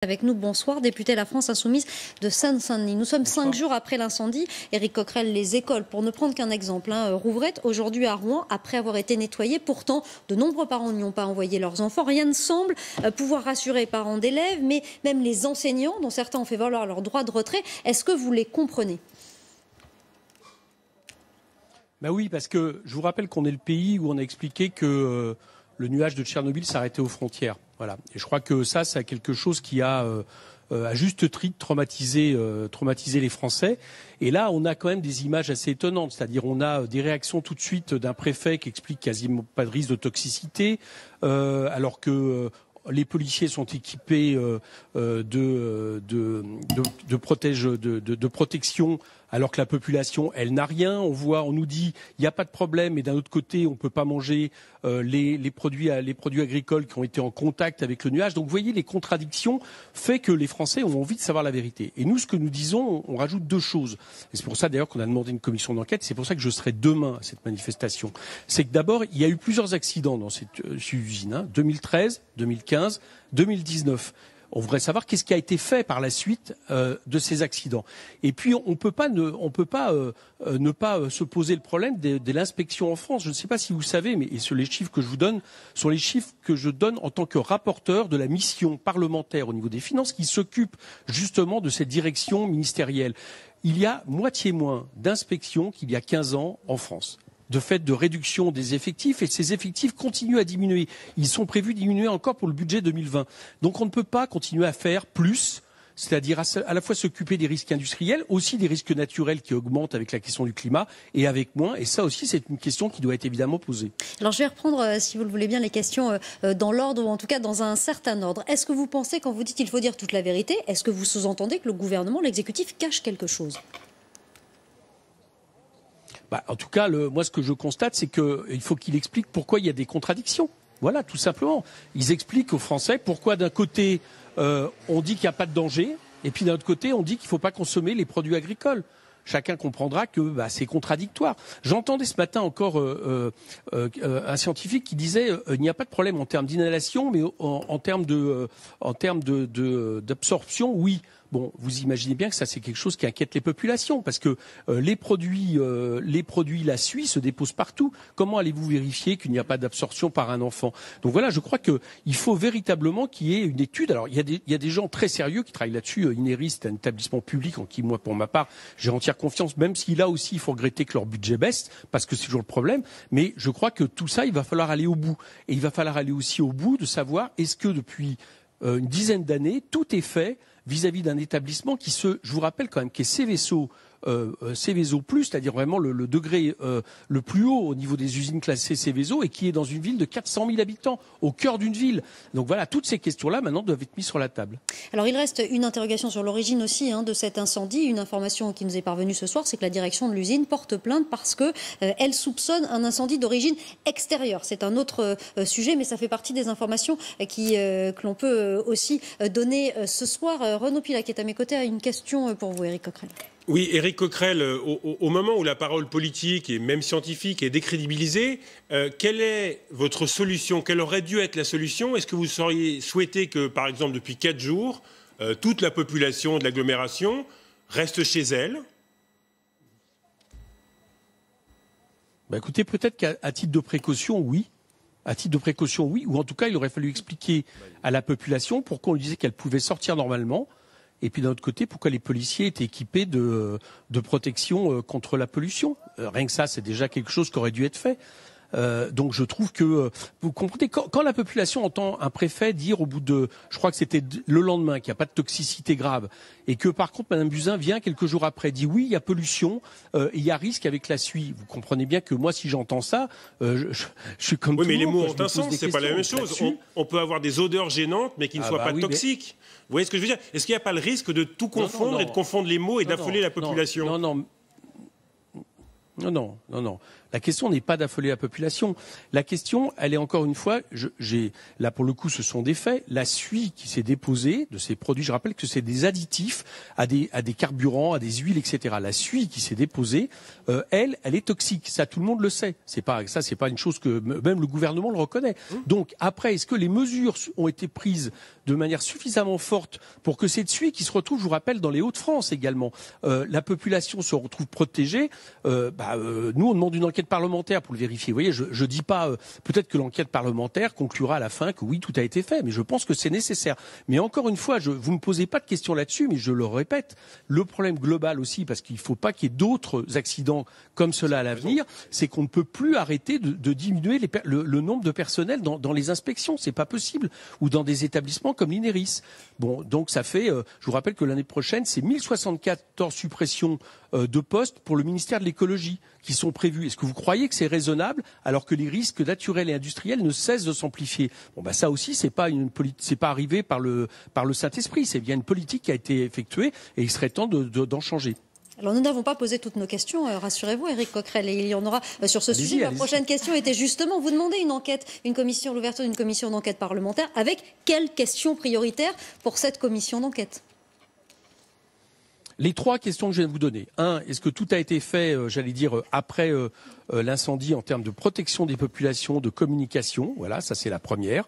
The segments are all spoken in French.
Avec nous, bonsoir, député La France Insoumise de Seine-Saint-Denis. Nous sommes 5 jours après l'incendie. Éric Coquerel, les écoles, pour ne prendre qu'un exemple, rouvraient aujourd'hui à Rouen après avoir été nettoyées. Pourtant, de nombreux parents n'y ont pas envoyé leurs enfants. Rien ne semble pouvoir rassurer les parents d'élèves, mais même les enseignants, dont certains ont fait valoir leur droit de retrait. Est-ce que vous les comprenez ? Ben oui, parce que je vous rappelle qu'on est le pays où on a expliqué que le nuage de Tchernobyl s'arrêtait aux frontières. Voilà. Et je crois que ça, c'est quelque chose qui a, à juste titre, traumatisé les Français. Et là, on a quand même des images assez étonnantes. C'est-à-dire, on a des réactions tout de suite d'un préfet qui explique quasiment pas de risque de toxicité, alors que les policiers sont équipés de protection, alors que la population, elle n'a rien. On nous dit, il n'y a pas de problème, mais d'un autre côté, on ne peut pas manger les produits agricoles qui ont été en contact avec le nuage. Donc, vous voyez, les contradictions fait que les Français ont envie de savoir la vérité. Et nous, ce que nous disons, on rajoute deux choses. Et c'est pour ça, d'ailleurs, qu'on a demandé une commission d'enquête. C'est pour ça que je serai demain à cette manifestation. C'est que d'abord, il y a eu plusieurs accidents dans cette usine. 2013, 2015, 2019. On voudrait savoir qu'est-ce qui a été fait par la suite de ces accidents. Et puis on peut pas ne pas se poser le problème de l'inspection en France. Je ne sais pas si vous savez, mais sur les chiffres que je vous donne sont les chiffres que je donne en tant que rapporteur de la mission parlementaire au niveau des finances qui s'occupe justement de cette direction ministérielle. Il y a moitié moins d'inspections qu'il y a 15 ans en France, de fait de réduction des effectifs, et ces effectifs continuent à diminuer. Ils sont prévus diminuer encore pour le budget 2020. Donc on ne peut pas continuer à faire plus, c'est-à-dire à la fois s'occuper des risques industriels, aussi des risques naturels qui augmentent avec la question du climat, et avec moins. Et ça aussi, c'est une question qui doit être évidemment posée. Alors je vais reprendre, si vous le voulez bien, les questions dans l'ordre, ou en tout cas dans un certain ordre. Est-ce que vous pensez, quand vous dites qu'il faut dire toute la vérité, est-ce que vous sous-entendez que le gouvernement, l'exécutif, cache quelque chose ? En tout cas, moi, ce que je constate, c'est qu'il faut qu'il explique pourquoi il y a des contradictions. Voilà, tout simplement. Ils expliquent aux Français pourquoi, d'un côté, on dit qu'il n'y a pas de danger, et puis d'un autre côté, on dit qu'il ne faut pas consommer les produits agricoles. Chacun comprendra que c'est contradictoire. J'entendais ce matin encore un scientifique qui disait il n'y a pas de problème en termes d'inhalation, mais en termes d'absorption, oui. Bon, vous imaginez bien que ça, c'est quelque chose qui inquiète les populations, parce que les produits la suie se déposent partout. Comment allez-vous vérifier qu'il n'y a pas d'absorption par un enfant? Donc voilà, je crois qu'il faut véritablement qu'il y ait une étude. Alors, il y a des gens très sérieux qui travaillent là-dessus. INERI, c'est un établissement public en qui, moi, pour ma part, j'ai entière confiance, même si là aussi, il faut regretter que leur budget baisse, parce que c'est toujours le problème. Mais je crois que tout ça, il va falloir aller au bout. Et il va falloir aller aussi au bout de savoir, est-ce que depuis une dizaine d'années, tout est fait vis-à-vis d'un établissement je vous rappelle quand même, qui est Seveso+, c'est-à-dire vraiment le degré le plus haut au niveau des usines classées Seveso, et qui est dans une ville de 400 000 habitants, au cœur d'une ville. Donc voilà, toutes ces questions-là maintenant doivent être mises sur la table. Alors il reste une interrogation sur l'origine aussi de cet incendie. Une information qui nous est parvenue ce soir, c'est que la direction de l'usine porte plainte parce que elle soupçonne un incendie d'origine extérieure. C'est un autre sujet, mais ça fait partie des informations que l'on peut aussi donner ce soir. Renaud Pilat, qui est à mes côtés, a une question pour vous, Éric Coquerel. Oui, Éric Coquerel, au moment où la parole politique et même scientifique est décrédibilisée, quelle est votre solution? Quelle aurait dû être la solution? Est-ce que vous auriez souhaité que, par exemple, depuis 4 jours, toute la population de l'agglomération reste chez elle? Écoutez, peut-être qu'à titre de précaution, oui. À titre de précaution, oui. Ou en tout cas, il aurait fallu expliquer à la population pourquoi on lui disait qu'elle pouvait sortir normalement. Et puis d'un autre côté, pourquoi les policiers étaient équipés de protection contre la pollution. Rien que ça, c'est déjà quelque chose qui aurait dû être fait. Donc je trouve que, vous comprenez, quand la population entend un préfet dire au bout de, je crois que c'était le lendemain, qu'il n'y a pas de toxicité grave, et que par contre Mme Buzyn vient quelques jours après, dit oui, il y a pollution, il y a risque avec la suie. Vous comprenez bien que moi, si j'entends ça, je suis comme tout le monde. Oui, mais les mots ont un sens, c'est pas la même chose. On peut avoir des odeurs gênantes, mais qui ne soient pas toxiques. Mais... Vous voyez ce que je veux dire? Est-ce qu'il n'y a pas le risque de tout confondre et de confondre les mots et d'affoler la population? Non, non, non, non. La question n'est pas d'affoler la population. La question, elle est encore une fois, là pour le coup, ce sont des faits. La suie qui s'est déposée de ces produits, je rappelle que c'est des additifs à des carburants, à des huiles, etc. La suie qui s'est déposée, elle est toxique. Ça, tout le monde le sait. C'est pas une chose que même le gouvernement le reconnaît. Donc après, est-ce que les mesures ont été prises de manière suffisamment forte pour que cette suie qui se retrouve, je vous rappelle, dans les Hauts-de-France également, la population se retrouve protégée. Nous, on demande une enquête parlementaire pour le vérifier. Vous voyez, je dis pas, peut-être que l'enquête parlementaire conclura à la fin que oui, tout a été fait, mais je pense que c'est nécessaire. Mais encore une fois, vous me posez pas de questions là-dessus, mais je le répète, le problème global aussi, parce qu'il faut pas qu'il y ait d'autres accidents comme cela à l'avenir, c'est qu'on ne peut plus arrêter de diminuer le nombre de personnel dans les inspections. C'est pas possible. Ou dans des établissements comme l'INERIS. Bon, donc ça fait, je vous rappelle que l'année prochaine, c'est 1074 suppressions de postes pour le ministère de l'écologie qui sont prévus. Est-ce que vous croyez que c'est raisonnable alors que les risques naturels et industriels ne cessent de s'amplifier? Bon, ça aussi, c'est pas arrivé par le Saint-Esprit. C'est bien une politique qui a été effectuée et il serait temps d'en changer. Alors nous n'avons pas posé toutes nos questions, rassurez-vous, Éric Coquerel, et il y en aura sur ce sujet. Ma prochaine question était justement, vous demandez l'ouverture d'une commission d'enquête parlementaire, avec quelles questions prioritaires pour cette commission d'enquête? Les 3 questions que je viens de vous donner. 1, est-ce que tout a été fait, après l'incendie en termes de protection des populations, de communication? Voilà, ça c'est la première.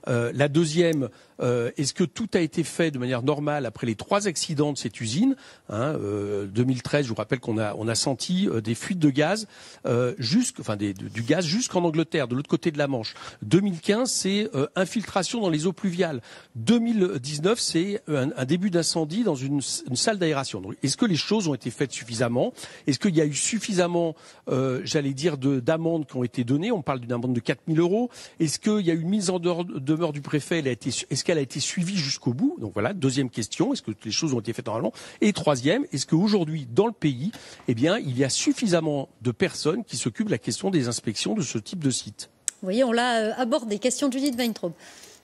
La deuxième, est-ce que tout a été fait de manière normale après les 3 accidents de cette usine 2013, je vous rappelle qu'on a senti des fuites de gaz, du gaz jusqu'en Angleterre, de l'autre côté de la Manche. 2015, c'est infiltration dans les eaux pluviales. 2019, c'est un début d'incendie dans une salle d'aération. Donc, est-ce que les choses ont été faites suffisamment? Est-ce qu'il y a eu suffisamment, d'amendes qui ont été données? On parle d'une amende de 4 000 €. Est-ce qu'il y a eu une mise en demeure du préfet? Est-ce qu'elle a été suivie jusqu'au bout? Donc voilà, deuxième question, est-ce que les choses ont été faites normalement? Et troisième, est-ce qu'aujourd'hui, dans le pays, il y a suffisamment de personnes qui s'occupent de la question des inspections de ce type de site? Vous voyez, on l'a abordé. Question de Judith Weintraub.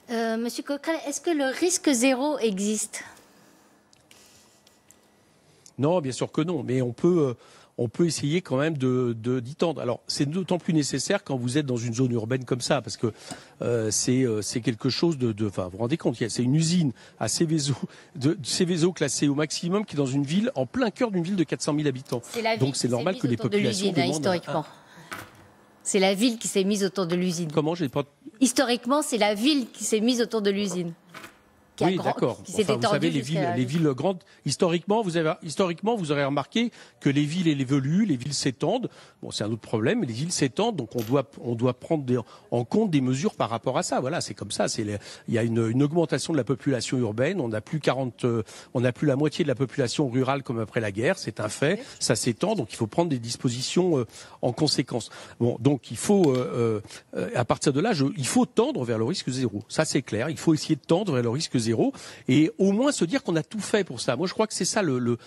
Monsieur Coquerel, est-ce que le risque zéro existe? Non, bien sûr que non, mais on peut essayer quand même d'y tendre. Alors, c'est d'autant plus nécessaire quand vous êtes dans une zone urbaine comme ça, parce que c'est quelque chose enfin, vous vous rendez compte, c'est une usine à Seveso classée au maximum, qui est dans une ville, en plein cœur d'une ville de 400 000 habitants. Donc, c'est normal que les populations demandent... Historiquement. C'est la ville qui s'est mise autour de l'usine. Comment? Historiquement, c'est la ville qui s'est mise autour de l'usine. Oui, d'accord. Enfin, vous savez, les villes grandes, historiquement, vous aurez remarqué que les villes évoluent, les villes s'étendent. Bon, c'est un autre problème, mais les villes s'étendent, donc on doit prendre en compte des mesures par rapport à ça. Voilà, c'est comme ça. Il y a une augmentation de la population urbaine. On n'a plus la moitié de la population rurale comme après la guerre. C'est un fait. Ça s'étend, donc il faut prendre des dispositions en conséquence. Bon, donc il faut, à partir de là, il faut tendre vers le risque zéro. Ça, c'est clair. Il faut essayer de tendre vers le risque zéro et au moins se dire qu'on a tout fait pour ça. Moi, je crois que c'est ça le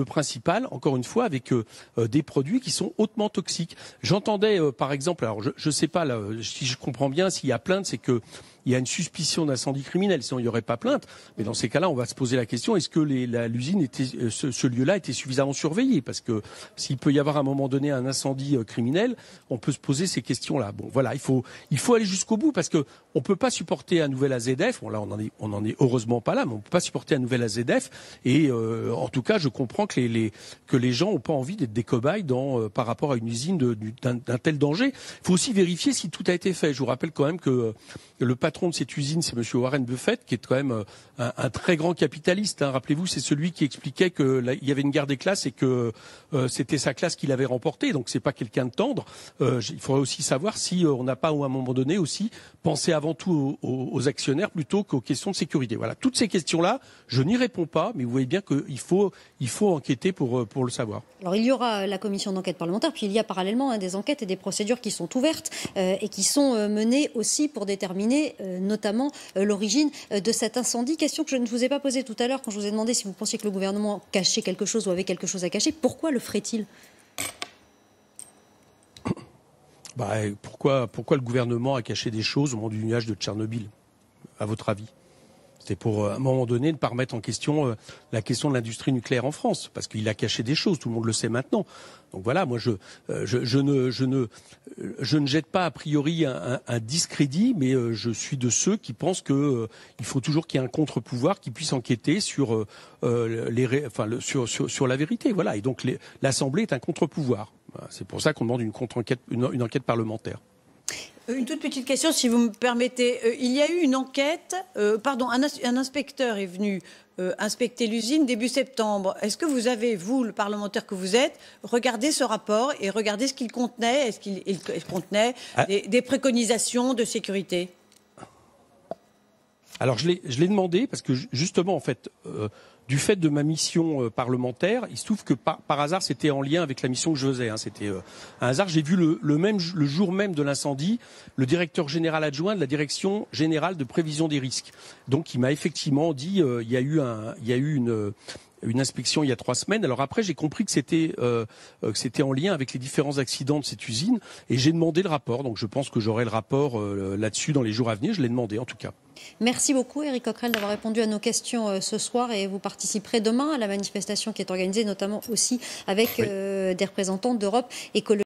principal, encore une fois, avec des produits qui sont hautement toxiques. J'entendais, par exemple, alors je sais pas, là, si je comprends bien, s'il y a plainte, c'est que il y a une suspicion d'incendie criminel, sinon il n'y aurait pas plainte. Mais dans ces cas-là, on va se poser la question, est-ce que l'usine ce lieu-là était suffisamment surveillé? Parce que s'il peut y avoir à un moment donné un incendie criminel, on peut se poser ces questions-là. Bon, voilà, il faut aller jusqu'au bout, parce que on peut pas supporter un nouvel AZF. Bon, là, on en est heureusement pas là, mais on peut pas supporter un nouvel AZF. Et en tout cas, je comprends que les gens ont pas envie d'être des cobayes par rapport à une usine d'un tel danger. Il faut aussi vérifier si tout a été fait. Je vous rappelle quand même que le patron de cette usine, c'est Monsieur Warren Buffett, qui est quand même un très grand capitaliste. Rappelez-vous, c'est celui qui expliquait qu'il y avait une guerre des classes et que c'était sa classe qui l'avait remportée. Donc c'est pas quelqu'un de tendre. Il faudrait aussi savoir si on n'a pas, à un moment donné aussi, pensé avant tout aux actionnaires plutôt qu'aux questions de sécurité. Voilà, toutes ces questions-là, je n'y réponds pas, mais vous voyez bien qu'il faut enquêter pour le savoir. Alors il y aura la commission d'enquête parlementaire, puis il y a parallèlement des enquêtes et des procédures qui sont ouvertes et qui sont menées aussi pour déterminer notamment l'origine de cet incendie. Question que je ne vous ai pas posée tout à l'heure quand je vous ai demandé si vous pensiez que le gouvernement cachait quelque chose ou avait quelque chose à cacher. Pourquoi le ferait-il? Pourquoi le gouvernement a caché des choses au moment du nuage de Tchernobyl, à votre avis? C'était pour, à un moment donné, ne pas remettre en question la question de l'industrie nucléaire en France, parce qu'il a caché des choses, tout le monde le sait maintenant. Donc voilà, moi je ne jette pas a priori un discrédit, mais je suis de ceux qui pensent que il faut toujours qu'il y ait un contre-pouvoir qui puisse enquêter sur sur la vérité. Voilà, et donc l'Assemblée est un contre-pouvoir. C'est pour ça qu'on demande une contre-enquête, une enquête parlementaire. Une toute petite question, si vous me permettez. Il y a eu une enquête, un inspecteur est venu inspecter l'usine début septembre. Est-ce que vous avez, vous, le parlementaire que vous êtes, regardé ce rapport et regardé ce qu'il contenait? Est-ce qu'il contenait des préconisations de sécurité? Alors je l'ai demandé parce que justement, en fait, du fait de ma mission parlementaire, il se trouve que par hasard, c'était en lien avec la mission que je faisais. Hein. C'était un hasard. J'ai vu le jour même de l'incendie, le directeur général adjoint de la direction générale de prévision des risques. Donc, il m'a effectivement dit, il y a eu une inspection il y a 3 semaines. Alors après, j'ai compris que c'était en lien avec les différents accidents de cette usine, et j'ai demandé le rapport. Donc, je pense que j'aurai le rapport là-dessus dans les jours à venir. Je l'ai demandé, en tout cas. Merci beaucoup, Éric Coquerel, d'avoir répondu à nos questions ce soir, et vous participerez demain à la manifestation qui est organisée, notamment aussi avec des représentants d'Europe Écologie.